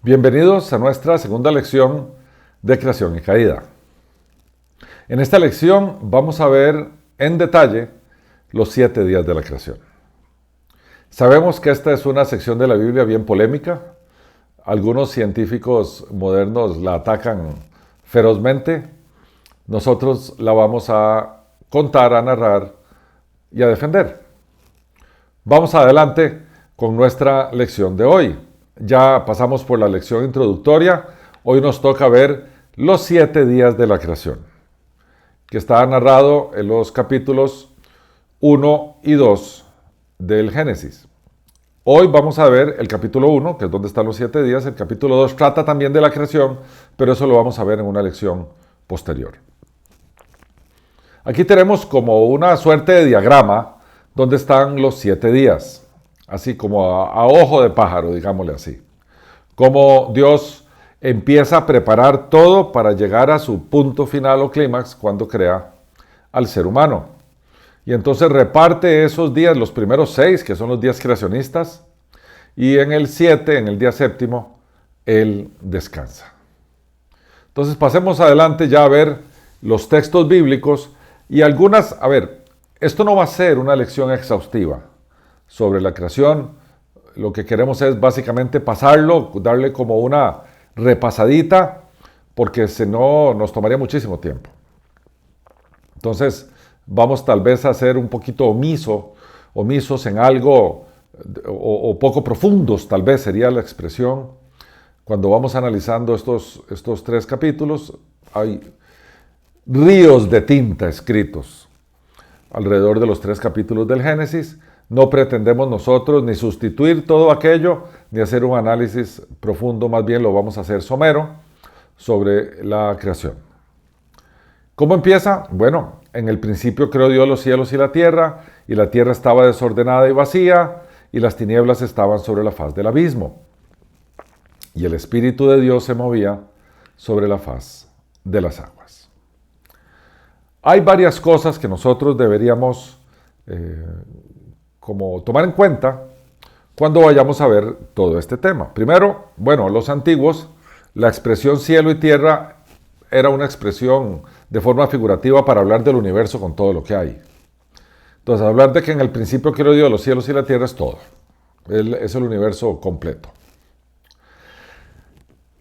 Bienvenidos a nuestra segunda lección de creación y caída. En esta lección vamos a ver en detalle los 7 días de la creación. Sabemos que esta es una sección de la Biblia bien polémica. Algunos científicos modernos la atacan ferozmente. Nosotros la vamos a contar, a narrar y a defender. Vamos adelante con nuestra lección de hoy. Ya pasamos por la lección introductoria. Hoy nos toca ver los 7 días de la creación, que está narrado en los capítulos 1 y 2 del Génesis. Hoy vamos a ver el capítulo 1, que es donde están los 7 días. El capítulo 2 trata también de la creación, pero eso lo vamos a ver en una lección posterior. Aquí tenemos como una suerte de diagrama donde están los 7 días. Así como a ojo de pájaro, digámosle así. Cómo Dios empieza a preparar todo para llegar a su punto final o clímax cuando crea al ser humano. Y entonces reparte esos días, los primeros 6, que son los días creacionistas, y en el 7, en el día séptimo, Él descansa. Entonces pasemos adelante ya a ver los textos bíblicos y algunas, esto no va a ser una lección exhaustiva sobre la creación. Lo que queremos es básicamente pasarlo, darle como una repasadita, porque si no nos tomaría muchísimo tiempo. Entonces vamos tal vez a ser un poquito omisos en algo, o poco profundos tal vez sería la expresión. Cuando vamos analizando estos 3 capítulos, hay ríos de tinta escritos alrededor de los 3 capítulos del Génesis. No pretendemos nosotros ni sustituir todo aquello, ni hacer un análisis profundo, más bien lo vamos a hacer somero sobre la creación. ¿Cómo empieza? Bueno, en el principio creó Dios los cielos y la tierra estaba desordenada y vacía, y las tinieblas estaban sobre la faz del abismo. Y el Espíritu de Dios se movía sobre la faz de las aguas. Hay varias cosas que nosotros deberíamos como tomar en cuenta cuando vayamos a ver todo este tema. Primero, los antiguos, la expresión cielo y tierra era una expresión de forma figurativa para hablar del universo con todo lo que hay. Entonces, hablar de que en el principio creó Dios los cielos y la tierra es todo. Es el universo completo.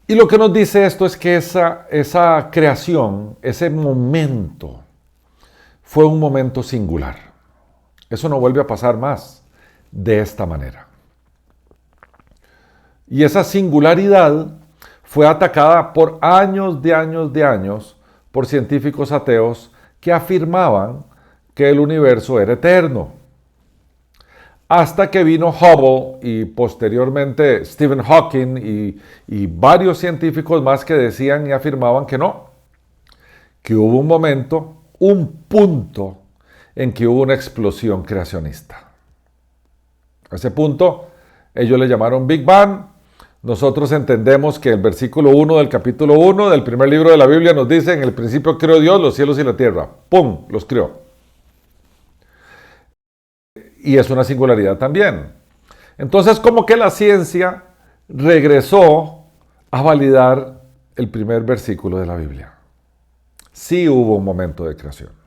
Y lo que nos dice esto es que esa creación, ese momento, fue un momento singular. Eso no vuelve a pasar más de esta manera. Y esa singularidad fue atacada por años por científicos ateos que afirmaban que el universo era eterno. Hasta que vino Hubble y posteriormente Stephen Hawking y varios científicos más que decían y afirmaban que no, que hubo un momento, un punto en que hubo una explosión creacionista. A ese punto, ellos le llamaron Big Bang. Nosotros entendemos que el versículo 1 del capítulo 1 del primer libro de la Biblia nos dice: en el principio creó Dios los cielos y la tierra. ¡Pum! Los creó. Y es una singularidad también. Entonces, como que la ciencia regresó a validar el primer versículo de la Biblia. Sí hubo un momento de creación.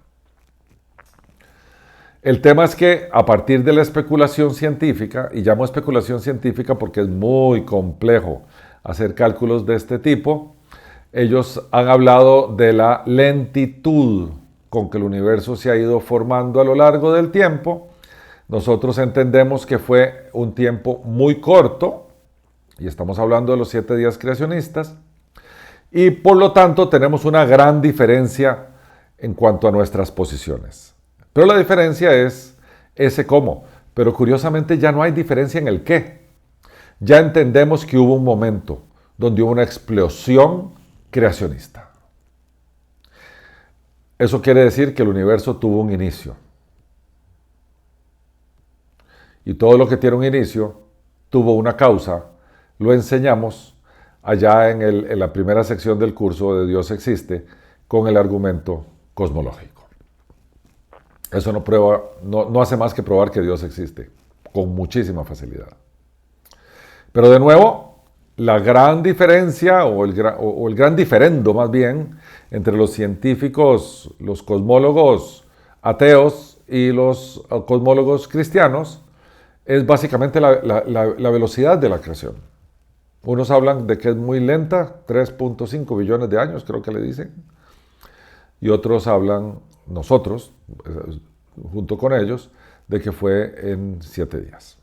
El tema es que a partir de la especulación científica, y llamo especulación científica porque es muy complejo hacer cálculos de este tipo, ellos han hablado de la lentitud con que el universo se ha ido formando a lo largo del tiempo. Nosotros entendemos que fue un tiempo muy corto, y estamos hablando de los 7 días creacionistas, y por lo tanto tenemos una gran diferencia en cuanto a nuestras posiciones. Pero la diferencia es ese cómo. Pero curiosamente ya no hay diferencia en el qué. Ya entendemos que hubo un momento donde hubo una explosión creacionista. Eso quiere decir que el universo tuvo un inicio. Y todo lo que tiene un inicio tuvo una causa. Lo enseñamos allá en la primera sección del curso de Dios existe con el argumento cosmológico. Eso no hace más que probar que Dios existe, con muchísima facilidad. Pero de nuevo, la gran diferencia o el gran diferendo más bien entre los científicos, los cosmólogos ateos y los cosmólogos cristianos es básicamente la velocidad de la creación. Unos hablan de que es muy lenta, 3.5 billones de años creo que le dicen, y otros hablan, nosotros, junto con ellos, de que fue en 7 días.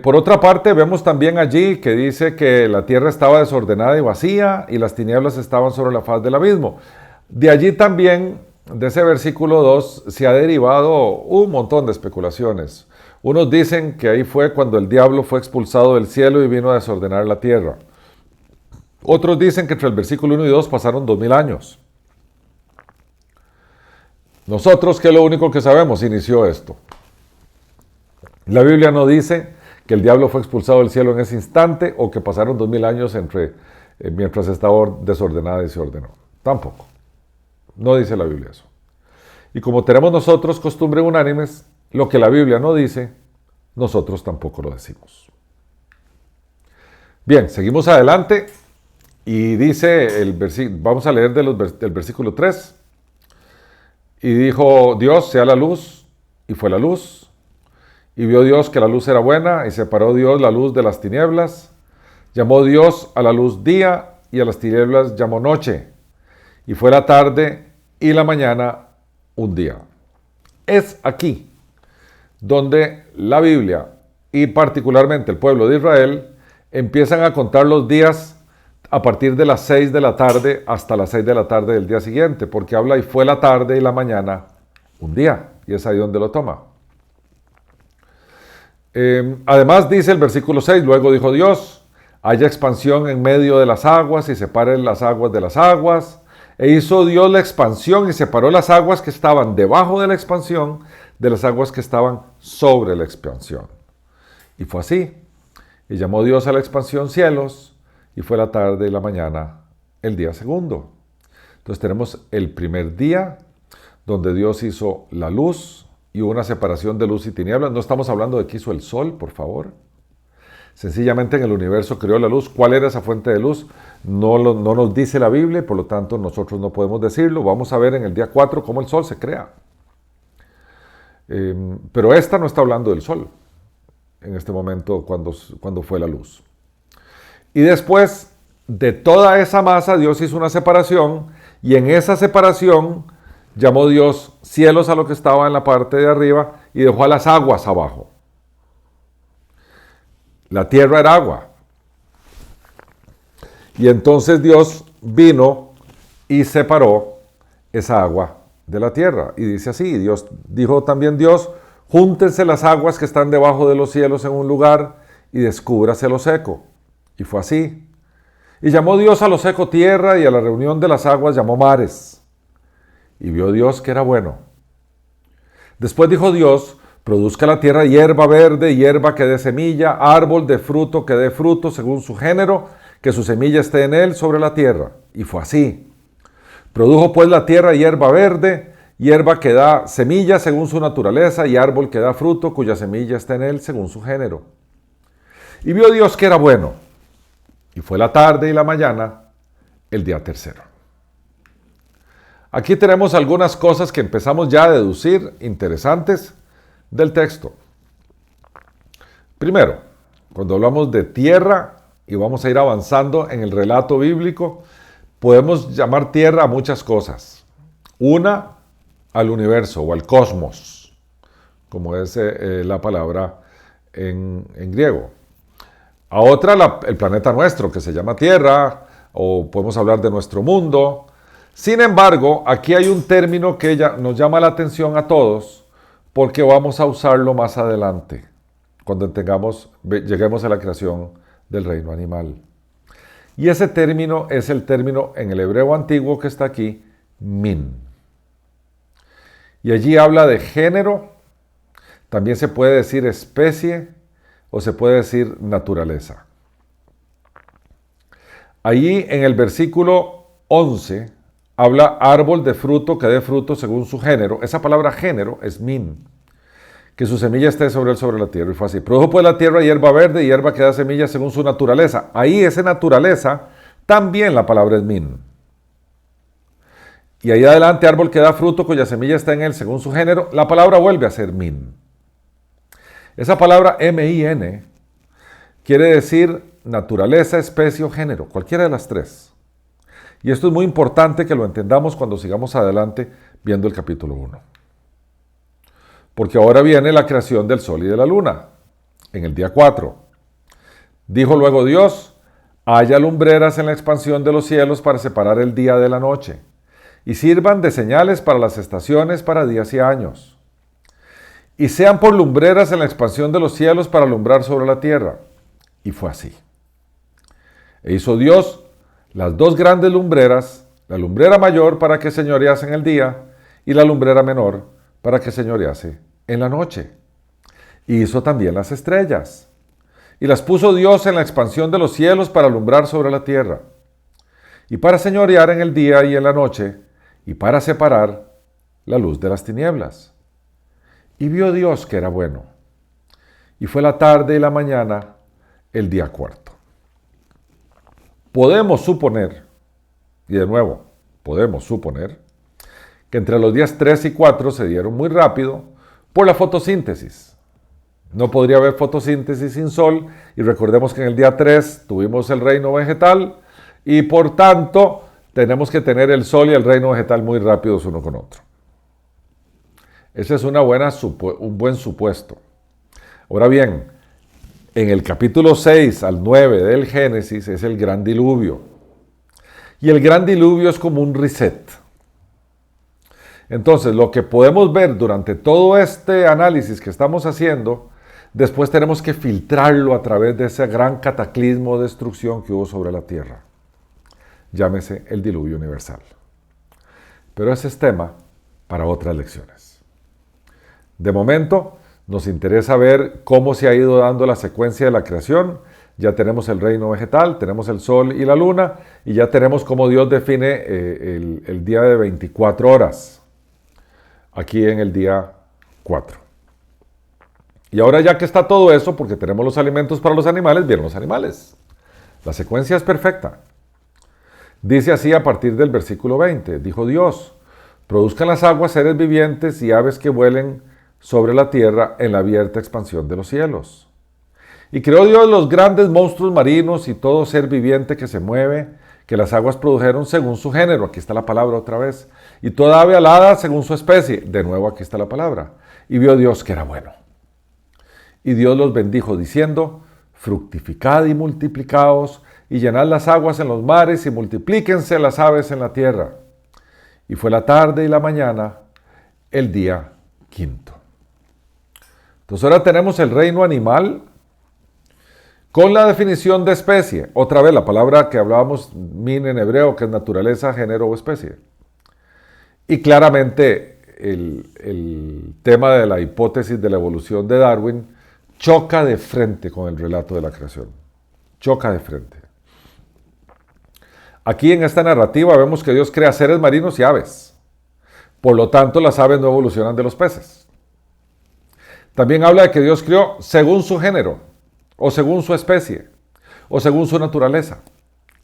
Por otra parte, vemos también allí que dice que la tierra estaba desordenada y vacía y las tinieblas estaban sobre la faz del abismo. De allí también, de ese versículo 2, se ha derivado un montón de especulaciones. Unos dicen que ahí fue cuando el diablo fue expulsado del cielo y vino a desordenar la tierra. Otros dicen que entre el versículo 1 y 2 pasaron 2000 años. Nosotros, ¿qué es lo único que sabemos? Inició esto. La Biblia no dice que el diablo fue expulsado del cielo en ese instante o que pasaron 2000 años mientras estaba desordenada y se ordenó. Tampoco. No dice la Biblia eso. Y como tenemos nosotros costumbre unánimes, lo que la Biblia no dice, nosotros tampoco lo decimos. Bien, seguimos adelante y dice el versículo, vamos a leer del versículo 3. Y dijo Dios, sea la luz, y fue la luz. Y vio Dios que la luz era buena, y separó Dios la luz de las tinieblas. Llamó Dios a la luz día, y a las tinieblas llamó noche. Y fue la tarde y la mañana un día. Es aquí donde la Biblia, y particularmente el pueblo de Israel, empiezan a contar los días a partir de las 6 de la tarde hasta las 6 de la tarde del día siguiente, porque habla y fue la tarde y la mañana un día, y es ahí donde lo toma. Además dice el versículo 6, luego dijo Dios, haya expansión en medio de las aguas y separen las aguas de las aguas, e hizo Dios la expansión y separó las aguas que estaban debajo de la expansión de las aguas que estaban sobre la expansión. Y fue así, y llamó Dios a la expansión cielos, y fue la tarde y la mañana el día segundo. Entonces tenemos el primer día donde Dios hizo la luz y una separación de luz y tinieblas. No estamos hablando de que hizo el sol, por favor. Sencillamente en el universo creó la luz. ¿Cuál era esa fuente de luz? No nos dice la Biblia, por lo tanto nosotros no podemos decirlo. Vamos a ver en el día 4 cómo el sol se crea. Pero esta no está hablando del sol en este momento cuando fue la luz. Y después de toda esa masa, Dios hizo una separación, y en esa separación llamó Dios cielos a lo que estaba en la parte de arriba y dejó a las aguas abajo. La tierra era agua. Y entonces Dios vino y separó esa agua de la tierra. Y dice así, dijo también Dios, júntense las aguas que están debajo de los cielos en un lugar y descúbrase lo seco. Y fue así. Y llamó Dios a lo seco tierra, y a la reunión de las aguas llamó mares. Y vio Dios que era bueno. Después dijo Dios, produzca la tierra hierba verde, hierba que dé semilla, árbol de fruto que dé fruto según su género, que su semilla esté en él sobre la tierra. Y fue así. Produjo pues la tierra hierba verde, hierba que da semilla según su naturaleza, y árbol que da fruto, cuya semilla está en él según su género. Y vio Dios que era bueno. Y fue la tarde y la mañana el día tercero. Aquí tenemos algunas cosas que empezamos ya a deducir interesantes del texto. Primero, cuando hablamos de tierra y vamos a ir avanzando en el relato bíblico, podemos llamar tierra a muchas cosas. Una, al universo o al cosmos, como es la palabra en griego. A otra, el planeta nuestro, que se llama Tierra, o podemos hablar de nuestro mundo. Sin embargo, aquí hay un término que nos llama la atención a todos, porque vamos a usarlo más adelante, cuando lleguemos a la creación del reino animal. Y ese término es el término en el hebreo antiguo que está aquí, min. Y allí habla de género, también se puede decir especie, o se puede decir naturaleza. Allí en el versículo 11 habla árbol de fruto que dé fruto según su género. Esa palabra género es min, que su semilla esté sobre él, sobre la tierra. Y fue así. Produjo pues la tierra hierba verde y hierba que da semilla según su naturaleza. Ahí esa naturaleza, también la palabra es min. Y ahí adelante árbol que da fruto cuya semilla está en él según su género. La palabra vuelve a ser min. Esa palabra M-I-N quiere decir naturaleza, especie o género, cualquiera de las tres. Y esto es muy importante que lo entendamos cuando sigamos adelante viendo el capítulo 1. Porque ahora viene la creación del sol y de la luna, en el día 4. Dijo luego Dios, haya lumbreras en la expansión de los cielos para separar el día de la noche, y sirvan de señales para las estaciones, para días y años. Y sean por lumbreras en la expansión de los cielos para alumbrar sobre la tierra. Y fue así. E hizo Dios las dos grandes lumbreras, la lumbrera mayor para que señorease en el día, y la lumbrera menor para que señorease en la noche. Y hizo también las estrellas. Y las puso Dios en la expansión de los cielos para alumbrar sobre la tierra, y para señorear en el día y en la noche, y para separar la luz de las tinieblas. Y vio Dios que era bueno. Y fue la tarde y la mañana el día 4. Podemos suponer, y de nuevo, podemos suponer, que entre los días 3 y 4 se dieron muy rápido por la fotosíntesis. No podría haber fotosíntesis sin sol, y recordemos que en el día 3 tuvimos el reino vegetal, y por tanto tenemos que tener el sol y el reino vegetal muy rápidos uno con otro. Ese es un buen supuesto. Ahora bien, en el capítulo 6 al 9 del Génesis es el gran diluvio. Y el gran diluvio es como un reset. Entonces, lo que podemos ver durante todo este análisis que estamos haciendo, después tenemos que filtrarlo a través de ese gran cataclismo de destrucción que hubo sobre la tierra. Llámese el diluvio universal. Pero ese es tema para otras lecciones. De momento, nos interesa ver cómo se ha ido dando la secuencia de la creación. Ya tenemos el reino vegetal, tenemos el sol y la luna, y ya tenemos cómo Dios define el día de 24 horas, aquí en el día 4. Y ahora ya que está todo eso, porque tenemos los alimentos para los animales, vienen los animales. La secuencia es perfecta. Dice así a partir del versículo 20, dijo Dios, produzcan las aguas seres vivientes y aves que vuelen sobre la tierra en la abierta expansión de los cielos. Y creó Dios los grandes monstruos marinos y todo ser viviente que se mueve, que las aguas produjeron según su género, aquí está la palabra otra vez, y toda ave alada según su especie, de nuevo aquí está la palabra. Y vio Dios que era bueno. Y Dios los bendijo diciendo, fructificad y multiplicaos, y llenad las aguas en los mares, y multiplíquense las aves en la tierra. Y fue la tarde y la mañana, el día 5. Entonces ahora tenemos el reino animal con la definición de especie. Otra vez la palabra que hablábamos, min en hebreo, que es naturaleza, género o especie. Y claramente el tema de la hipótesis de la evolución de Darwin choca de frente con el relato de la creación. Choca de frente. Aquí en esta narrativa vemos que Dios crea seres marinos y aves. Por lo tanto, las aves no evolucionan de los peces. También habla de que Dios creó según su género, o según su especie, o según su naturaleza.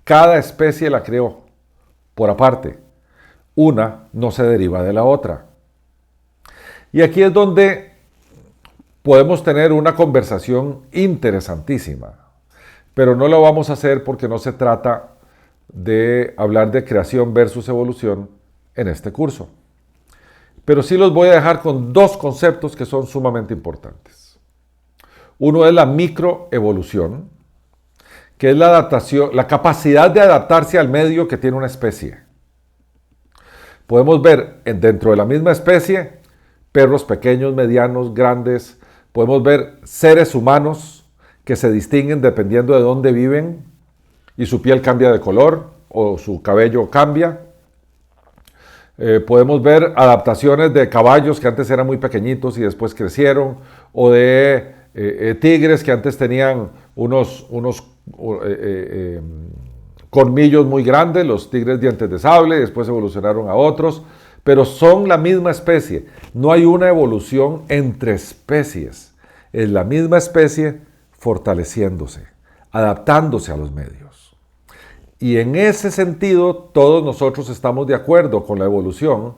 Cada especie la creó por aparte. Una no se deriva de la otra. Y aquí es donde podemos tener una conversación interesantísima, pero no lo vamos a hacer porque no se trata de hablar de creación versus evolución en este curso. Pero sí los voy a dejar con dos conceptos que son sumamente importantes. Uno es la microevolución, que es la adaptación, la capacidad de adaptarse al medio que tiene una especie. Podemos ver dentro de la misma especie perros pequeños, medianos, grandes. Podemos ver seres humanos que se distinguen dependiendo de dónde viven y su piel cambia de color o su cabello cambia. Podemos ver adaptaciones de caballos que antes eran muy pequeñitos y después crecieron, o de tigres que antes tenían unos colmillos muy grandes, los tigres dientes de sable, después evolucionaron a otros. pero son la misma especie. No hay una evolución entre especies. Es la misma especie fortaleciéndose, adaptándose a los medios. Y en ese sentido, todos nosotros estamos de acuerdo con la evolución,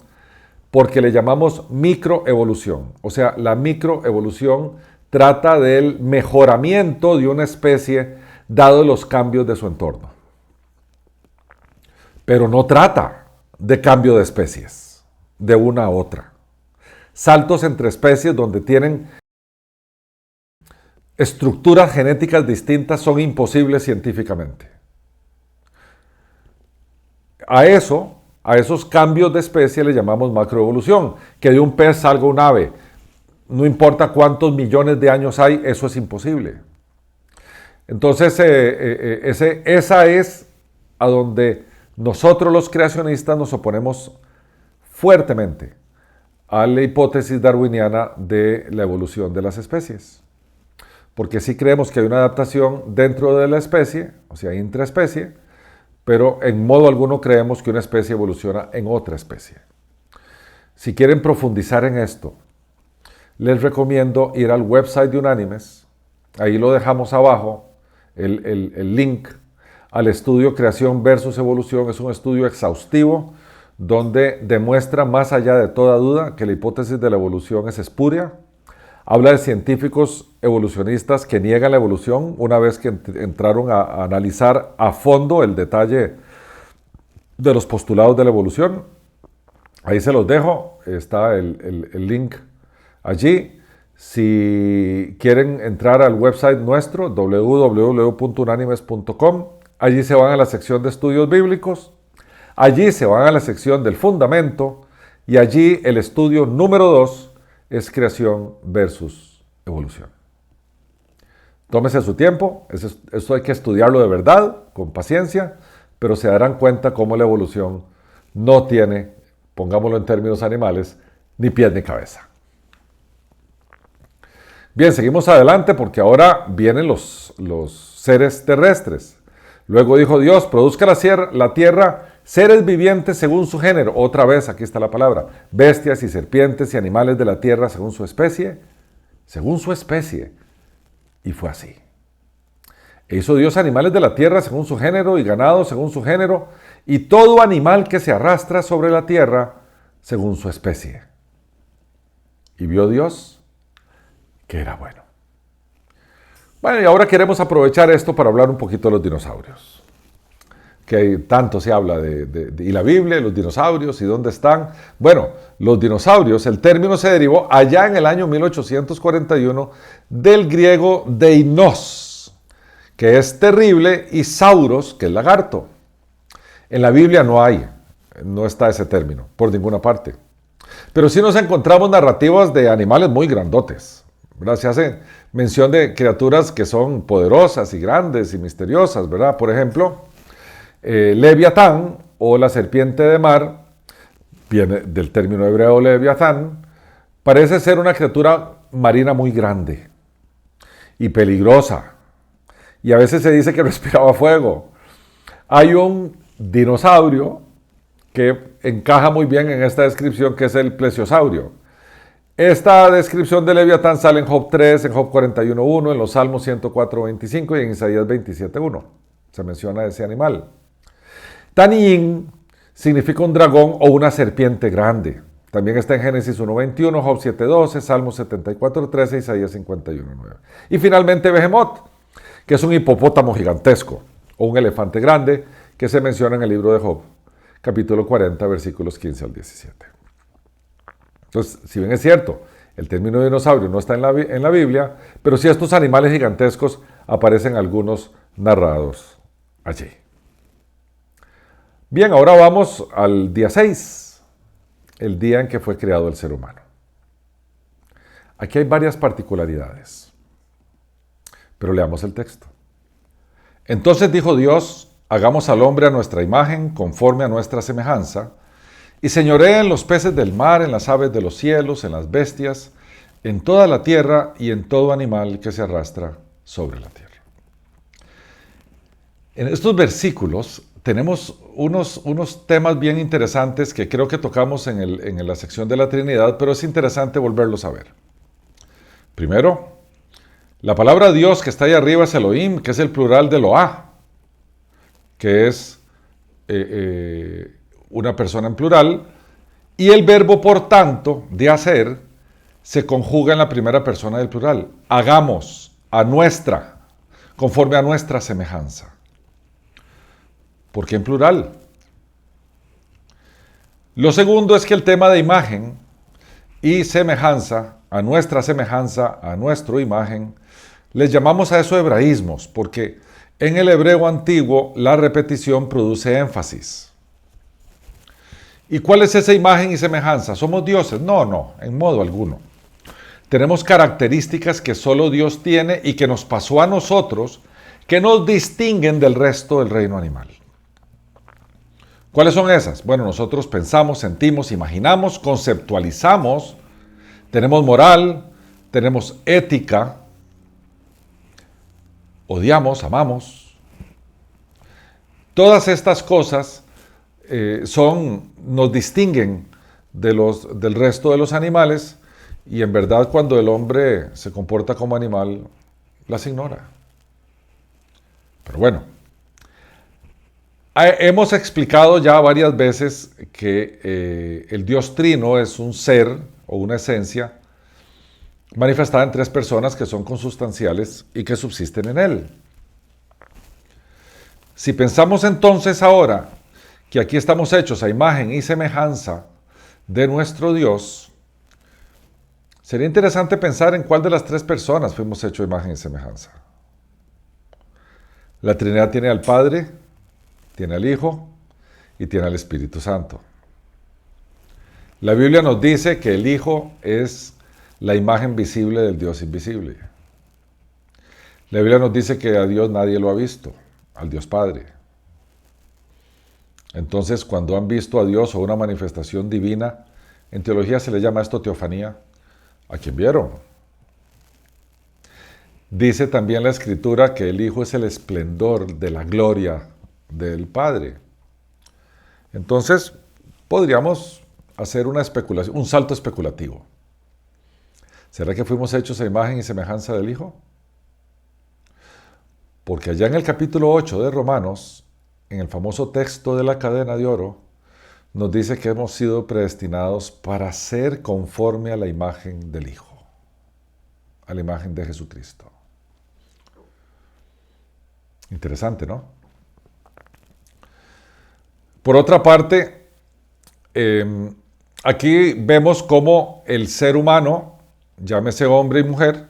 porque le llamamos microevolución. O sea, la microevolución trata del mejoramiento de una especie dado los cambios de su entorno. Pero no trata de cambio de especies, de una a otra. Saltos entre especies donde tienen estructuras genéticas distintas son imposibles científicamente. A esos cambios de especie le llamamos macroevolución. Que de un pez salga un ave, no importa cuántos millones de años hay, eso es imposible. Entonces, esa es a donde nosotros los creacionistas nos oponemos fuertemente a la hipótesis darwiniana de la evolución de las especies. Porque sí creemos que hay una adaptación dentro de la especie, o sea, intraespecie, pero en modo alguno creemos que una especie evoluciona en otra especie. Si quieren profundizar en esto, les recomiendo ir al website de Unánimes. Ahí lo dejamos abajo, el link al estudio Creación versus Evolución. Es un estudio exhaustivo donde demuestra más allá de toda duda que la hipótesis de la evolución es espuria. Habla de científicos evolucionistas que niegan la evolución una vez que entraron a analizar a fondo el detalle de los postulados de la evolución. Ahí se los dejo, está el link allí. Si quieren entrar al website nuestro, www.unanimes.com, allí se van a la sección de estudios bíblicos, allí se van a la sección del fundamento y allí el estudio número 2 es creación versus evolución. Tómese su tiempo, esto hay que estudiarlo de verdad, con paciencia, pero se darán cuenta cómo la evolución no tiene, pongámoslo en términos animales, ni pies ni cabeza. Bien, seguimos adelante porque ahora vienen los seres terrestres. Luego dijo Dios, produzca la tierra seres vivientes según su género. Otra vez, aquí está la palabra. Bestias y serpientes y animales de la tierra según su especie. Según su especie. Y fue así. E hizo Dios animales de la tierra según su género y ganado según su género y todo animal que se arrastra sobre la tierra según su especie. Y vio Dios que era bueno. Bueno, y ahora queremos aprovechar esto para hablar un poquito de los dinosaurios. Que tanto se habla y la Biblia, y los dinosaurios, y dónde están. Bueno, los dinosaurios, el término se derivó allá en el año 1841 del griego deinos, que es terrible, y sauros, que es lagarto. En la Biblia no está ese término, por ninguna parte. Pero sí nos encontramos narrativas de animales muy grandotes, ¿verdad? Se hace mención de criaturas que son poderosas y grandes y misteriosas, ¿verdad? Por ejemplo, Leviatán o la serpiente de mar, viene del término hebreo Leviatán, parece ser una criatura marina muy grande y peligrosa. Y a veces se dice que respiraba fuego. Hay un dinosaurio que encaja muy bien en esta descripción, que es el plesiosaurio. Esta descripción de Leviatán sale en Job 3, en Job 41.1, en los Salmos 104.25 y en Isaías 27.1. Se menciona ese animal. Taniín significa un dragón o una serpiente grande. También está en Génesis 1.21, Job 7.12, Salmos 74.13, Isaías 51.9. Y finalmente Behemoth, que es un hipopótamo gigantesco o un elefante grande que se menciona en el libro de Job, capítulo 40, versículos 15 al 17. Entonces, si bien es cierto, el término dinosaurio no está en la Biblia, pero sí estos animales gigantescos aparecen algunos narrados allí. Bien, ahora vamos al día 6, el día en que fue creado el ser humano. Aquí hay varias particularidades, pero leamos el texto. Entonces dijo Dios, hagamos al hombre a nuestra imagen, conforme a nuestra semejanza, y señoree en los peces del mar, en las aves de los cielos, en las bestias, en toda la tierra y en todo animal que se arrastra sobre la tierra. En estos versículos tenemos unos temas bien interesantes que creo que tocamos en la sección de la Trinidad, pero es interesante volverlos a ver. Primero, la palabra Dios que está ahí arriba es Elohim, que es el plural de Eloah, que es una persona en plural, y el verbo, por tanto, de hacer, se conjuga en la primera persona del plural. Hagamos a nuestra, conforme a nuestra semejanza. ¿Por qué en plural? Lo segundo es que el tema de imagen y semejanza, a nuestra semejanza, a nuestra imagen, les llamamos a eso hebraísmos, porque en el hebreo antiguo la repetición produce énfasis. ¿Y cuál es esa imagen y semejanza? ¿Somos dioses? No, en modo alguno. Tenemos características que solo Dios tiene y que nos pasó a nosotros, que nos distinguen del resto del reino animal. ¿Cuáles son esas? Bueno, nosotros pensamos, sentimos, imaginamos, conceptualizamos, tenemos moral, tenemos ética, odiamos, amamos. Todas estas cosas nos distinguen del resto de los animales, y en verdad cuando el hombre se comporta como animal, las ignora. Pero bueno, hemos explicado ya varias veces que el Dios Trino es un ser o una esencia manifestada en tres personas que son consustanciales y que subsisten en Él. Si pensamos entonces ahora que aquí estamos hechos a imagen y semejanza de nuestro Dios, sería interesante pensar en cuál de las tres personas fuimos hechos a imagen y semejanza. La Trinidad tiene al Padre, tiene al Hijo y tiene al Espíritu Santo. La Biblia nos dice que el Hijo es la imagen visible del Dios invisible. La Biblia nos dice que a Dios nadie lo ha visto, al Dios Padre. Entonces, cuando han visto a Dios o una manifestación divina, en teología se le llama esto teofanía, a quien vieron. Dice también la Escritura que el Hijo es el esplendor de la gloria del Padre. Entonces, podríamos hacer una especulación, un salto especulativo. ¿Será que fuimos hechos a imagen y semejanza del Hijo? Porque allá en el capítulo 8 de Romanos, en el famoso texto de la cadena de oro, nos dice que hemos sido predestinados para ser conforme a la imagen del Hijo, a la imagen de Jesucristo. Interesante, ¿no? Por otra parte, aquí vemos cómo el ser humano, llámese hombre y mujer,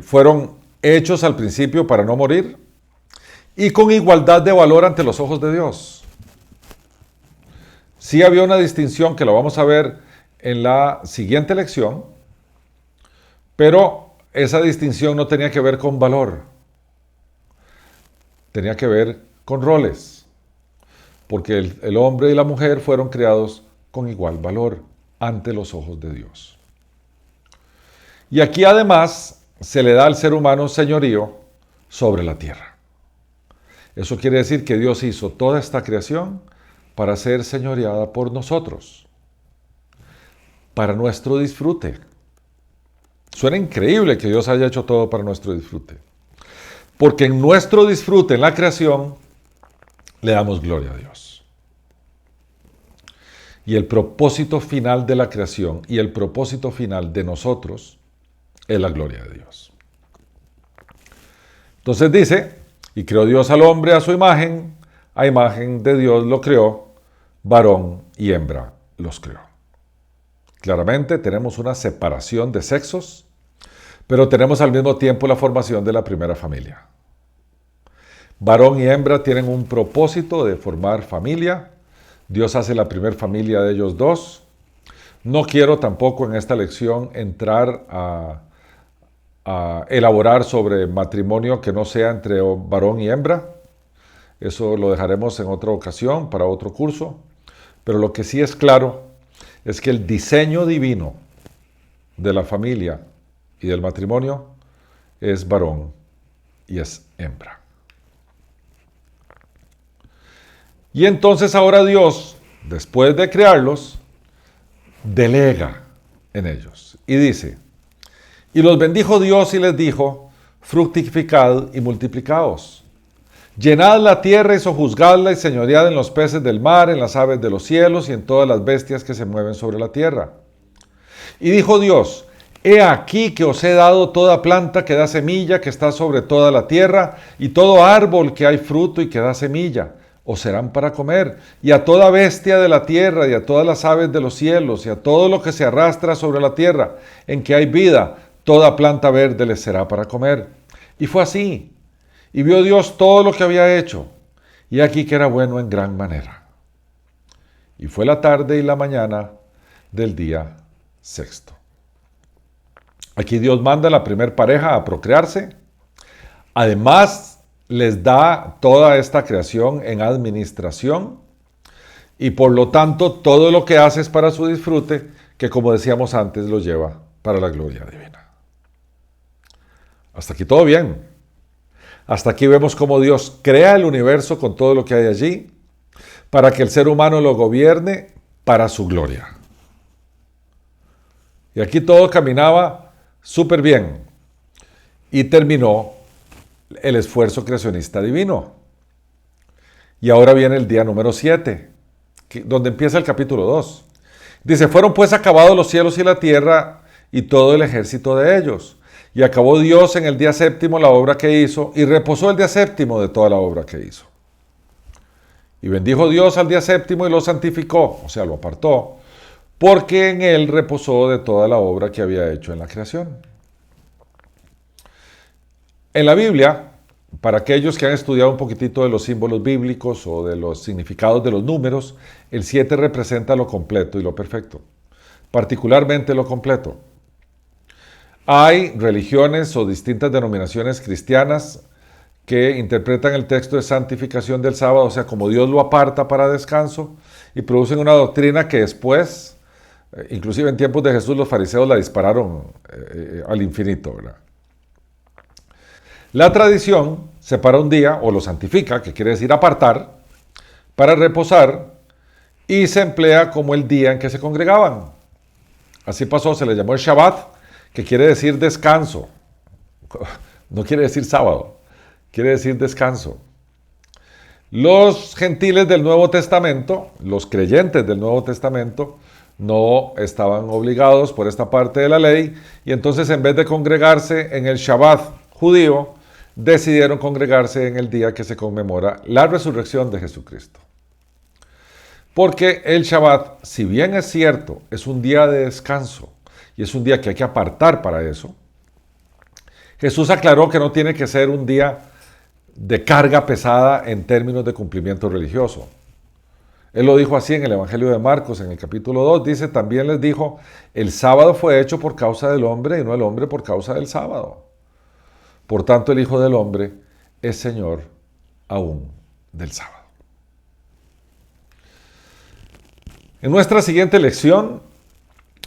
fueron hechos al principio para no morir y con igualdad de valor ante los ojos de Dios. Sí había una distinción que lo vamos a ver en la siguiente lección, pero esa distinción no tenía que ver con valor, tenía que ver con roles, porque el hombre y la mujer fueron creados con igual valor ante los ojos de Dios. Y aquí además se le da al ser humano señorío sobre la tierra. Eso quiere decir que Dios hizo toda esta creación para ser señoreada por nosotros, para nuestro disfrute. Suena increíble que Dios haya hecho todo para nuestro disfrute, porque en nuestro disfrute en la creación le damos gloria a Dios. Y el propósito final de la creación y el propósito final de nosotros es la gloria de Dios. Entonces dice, y creó Dios al hombre a su imagen, a imagen de Dios lo creó, varón y hembra los creó. Claramente tenemos una separación de sexos, pero tenemos al mismo tiempo la formación de la primera familia. Varón y hembra tienen un propósito de formar familia. Dios hace la primera familia de ellos dos. No quiero tampoco en esta lección entrar a elaborar sobre matrimonio que no sea entre varón y hembra. Eso lo dejaremos en otra ocasión, para otro curso. Pero lo que sí es claro es que el diseño divino de la familia y del matrimonio es varón y es hembra. Y entonces ahora Dios, después de crearlos, delega en ellos. Y dice, y los bendijo Dios y les dijo, fructificad y multiplicaos. Llenad la tierra y sojuzgadla y señoread en los peces del mar, en las aves de los cielos y en todas las bestias que se mueven sobre la tierra. Y dijo Dios, he aquí que os he dado toda planta que da semilla, que está sobre toda la tierra, y todo árbol que hay fruto y que da semilla, os serán para comer, y a toda bestia de la tierra, y a todas las aves de los cielos, y a todo lo que se arrastra sobre la tierra, en que hay vida, toda planta verde les será para comer. Y fue así. Y vio Dios todo lo que había hecho, y aquí que era bueno en gran manera. Y fue la tarde y la mañana del día sexto. Aquí Dios manda a la primer pareja a procrearse. Además, les da toda esta creación en administración. Y por lo tanto, todo lo que hace es para su disfrute, que como decíamos antes, lo lleva para la gloria divina. Hasta aquí todo bien. Hasta aquí vemos cómo Dios crea el universo con todo lo que hay allí, para que el ser humano lo gobierne para su gloria. Y aquí todo caminaba súper bien. Y terminó el esfuerzo creacionista divino. Y ahora viene el día número 7, donde empieza el capítulo 2. Dice, fueron pues acabados los cielos y la tierra y todo el ejército de ellos. Y acabó Dios en el día séptimo la obra que hizo, y reposó el día séptimo de toda la obra que hizo. Y bendijo Dios al día séptimo y lo santificó, o sea, lo apartó, porque en él reposó de toda la obra que había hecho en la creación. En la Biblia, para aquellos que han estudiado un poquitito de los símbolos bíblicos o de los significados de los números, el 7 representa lo completo y lo perfecto, particularmente lo completo. Hay religiones o distintas denominaciones cristianas que interpretan el texto de santificación del sábado, o sea, como Dios lo aparta para descanso, y producen una doctrina que después, inclusive en tiempos de Jesús, los fariseos la dispararon al infinito, ¿verdad? La tradición separa un día, o lo santifica, que quiere decir apartar, para reposar, y se emplea como el día en que se congregaban. Así pasó, se le llamó el Shabbat, que quiere decir descanso. No quiere decir sábado, quiere decir descanso. Los gentiles del Nuevo Testamento, los creyentes del Nuevo Testamento, no estaban obligados por esta parte de la ley, y entonces en vez de congregarse en el Shabbat judío, decidieron congregarse en el día que se conmemora la resurrección de Jesucristo. Porque el Shabbat, si bien es cierto, es un día de descanso, y es un día que hay que apartar para eso, Jesús aclaró que no tiene que ser un día de carga pesada en términos de cumplimiento religioso. Él lo dijo así en el Evangelio de Marcos, en el capítulo 2, dice, también les dijo, el sábado fue hecho por causa del hombre y no el hombre por causa del sábado. Por tanto, el Hijo del Hombre es Señor aún del sábado. En nuestra siguiente lección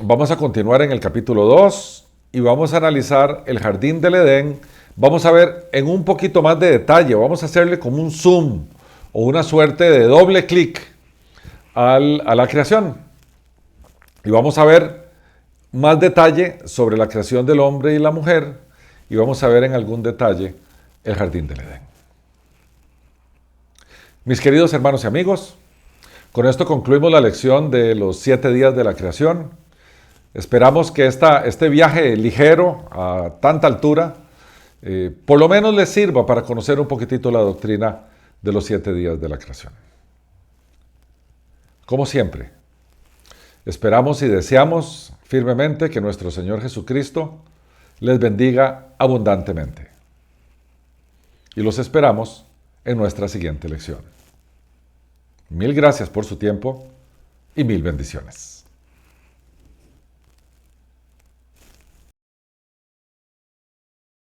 vamos a continuar en el capítulo 2 y vamos a analizar el jardín del Edén. Vamos a ver en un poquito más de detalle, vamos a hacerle como un zoom o una suerte de doble clic a la creación. Y vamos a ver más detalle sobre la creación del hombre y la mujer y vamos a ver en algún detalle el jardín del Edén. Mis queridos hermanos y amigos, con esto concluimos la lección de los 7 días de la creación. Esperamos que este viaje ligero a tanta altura por lo menos les sirva para conocer un poquitito la doctrina de los 7 días de la creación. Como siempre, esperamos y deseamos firmemente que nuestro Señor Jesucristo les bendiga abundantemente. Y los esperamos en nuestra siguiente lección. Mil gracias por su tiempo y mil bendiciones.